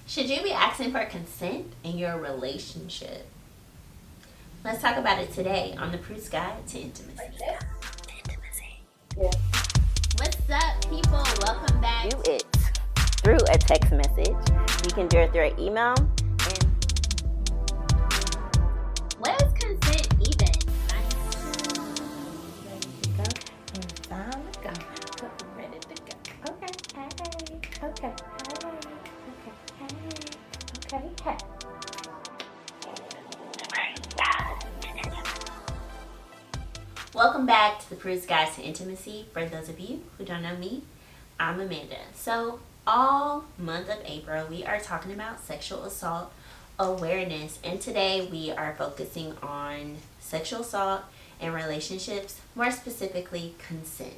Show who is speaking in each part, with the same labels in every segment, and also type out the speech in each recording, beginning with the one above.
Speaker 1: Should you be asking for consent in your relationship? Let's talk about it today on the Prude's Guide to Intimacy.
Speaker 2: Yeah.
Speaker 1: What's up, people? Welcome back.
Speaker 2: Do it through a text message. You can do it through an email.
Speaker 1: What is consent even?
Speaker 2: Ready to go. Okay. Hey. Okay. Hey.
Speaker 1: Welcome back to the Prude's Guide to Intimacy. For those of you who don't know me, I'm Amanda. So all month of April, we are talking about sexual assault awareness. And today we are focusing on sexual assault and relationships, more specifically consent.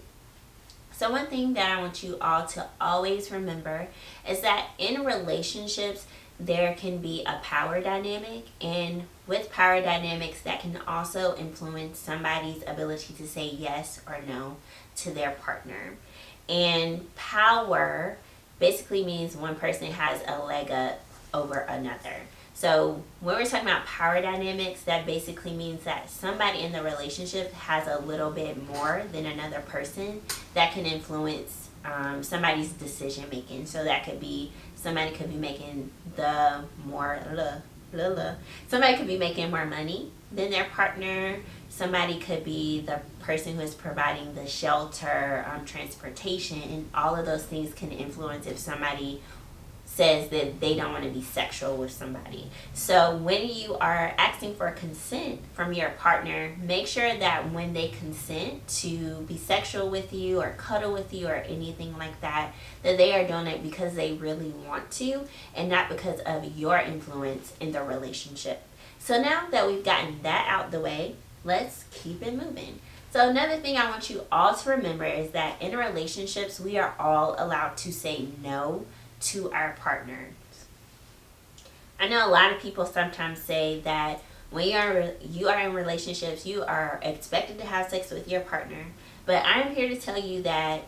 Speaker 1: So one thing that I want you all to always remember is that in relationships, there can be a power dynamic, and with power dynamics, that can also influence somebody's ability to say yes or no to their partner. And power basically means one person has a leg up over another. So when we're talking about power dynamics, that basically means that somebody in the relationship has a little bit more than another person that can influence somebody's decision making. So that could be somebody could be making somebody could be making more money than their partner. Somebody could be the person who is providing the shelter, transportation, and all of those things can influence if somebody says that they don't want to be sexual with somebody. So when you are asking for consent from your partner, make sure that when they consent to be sexual with you or cuddle with you or anything like that, that they are doing it because they really want to and not because of your influence in the relationship. So now that we've gotten that out the way, let's keep it moving. So another thing I want you all to remember is that in relationships, we are all allowed to say no to our partners. I know a lot of people sometimes say that when you are in relationships, you are expected to have sex with your partner, but I am here to tell you that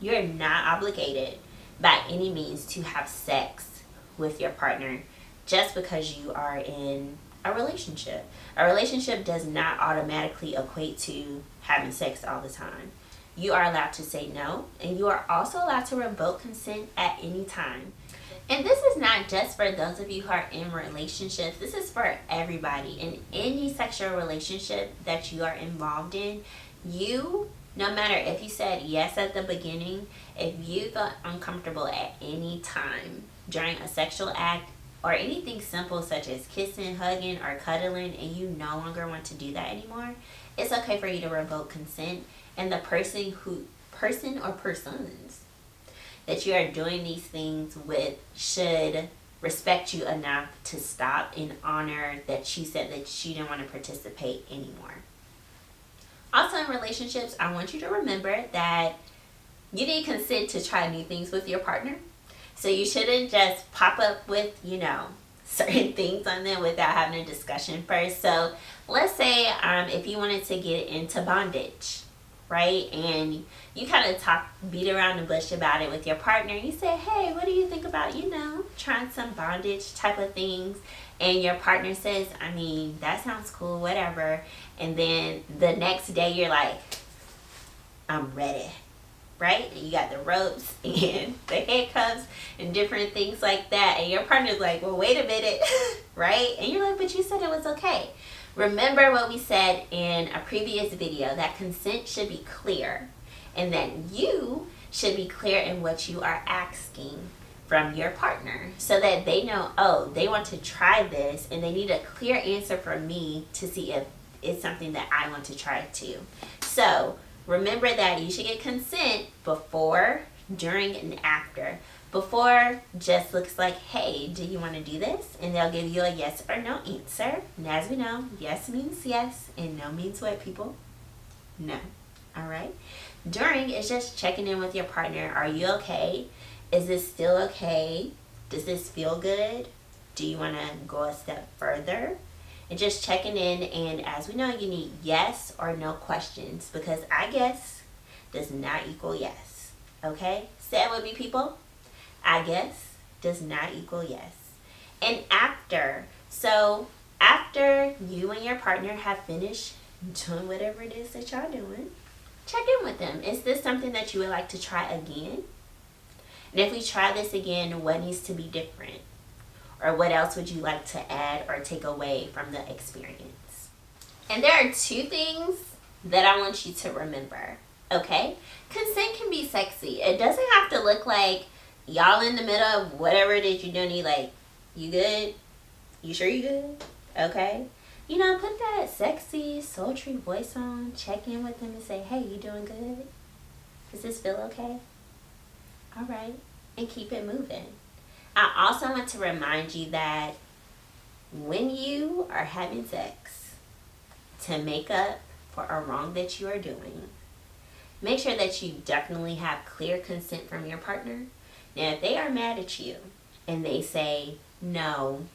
Speaker 1: you're not obligated by any means to have sex with your partner just because you are in a relationship. A relationship does not automatically equate to having sex all the time. You are allowed to say no, and you are also allowed to revoke consent at any time. And this is not just for those of you who are in relationships. This is for everybody. In any sexual relationship that you are involved in, no matter if you said yes at the beginning, if you felt uncomfortable at any time during a sexual act or anything simple such as kissing, hugging, or cuddling, and you no longer want to do that anymore, it's okay for you to revoke consent. And the person or persons that you are doing these things with should respect you enough to stop and honor that you said that you didn't want to participate anymore. Also in relationships, I want you to remember that you need consent to try new things with your partner. So you shouldn't just pop up with, certain things on them without having a discussion first. So let's say if you wanted to get into bondage, right? And you kind of beat around the bush about it with your partner. You say, hey, what do you think about, trying some bondage type of things? And your partner says, that sounds cool, whatever. And then the next day you're like, I'm ready, right? And you got the ropes and the handcuffs and different things like that. And your partner's like, well, wait a minute, right? And you're like, but you said it was okay. Remember what we said in a previous video, that consent should be clear and that you should be clear in what you are asking from your partner so that they know, oh, they want to try this and they need a clear answer from me to see if it's something that I want to try too. So remember that you should get consent before, during, and after. Before just looks like, hey, do you want to do this? And they'll give you a yes or no answer. And as we know, yes means yes and no means what, people? No. All right? During is just checking in with your partner. Are you okay? Is this still okay? Does this feel good? Do you want to go a step further? And just checking in. And as we know, you need yes or no questions because I guess does not equal yes. Okay? Say it with me, people. I guess does not equal yes. And after you and your partner have finished doing whatever it is that y'all doing, check in with them. Is this something that you would like to try again? And if we try this again, what needs to be different? Or what else would you like to add or take away from the experience? And there are 2 things that I want you to remember, okay? Consent can be sexy. It doesn't have to look like y'all in the middle of whatever it is you're doing. You like, you good? You sure you good? Okay. You know, put that sexy, sultry voice on. Check in with them and say, hey, you doing good? Does this feel okay? All right. And keep it moving. I also want to remind you that when you are having sex to make up for a wrong that you are doing, make sure that you definitely have clear consent from your partner. Now, if they are mad at you and they say, no,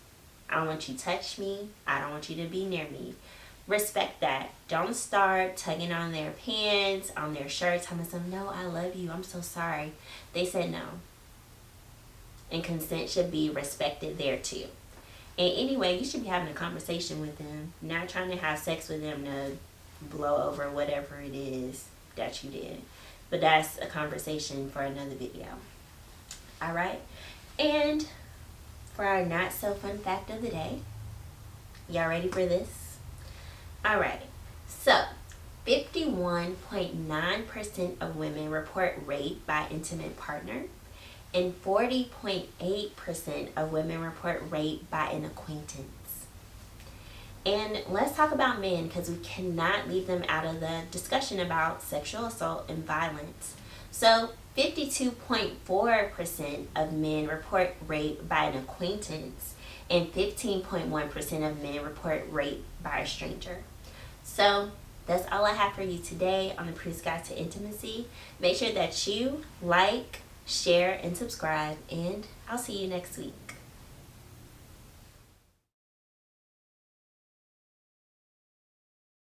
Speaker 1: I don't want you to touch me, I don't want you to be near me, respect that. Don't start tugging on their pants, on their shirts, telling them, no, I love you, I'm so sorry. They said no. And consent should be respected there too. And anyway, you should be having a conversation with them, not trying to have sex with them to blow over whatever it is that you did. But that's a conversation for another video. Alright? And for our not so fun fact of the day, y'all ready for this? Alright, so 51.9% of women report rape by intimate partner, and 40.8% of women report rape by an acquaintance. And let's talk about men, because we cannot leave them out of the discussion about sexual assault and violence. So 52.4% of men report rape by an acquaintance, and 15.1% of men report rape by a stranger. So that's all I have for you today on the Priest's Guide to Intimacy. Make sure that you like, share, and subscribe, and I'll see you next week.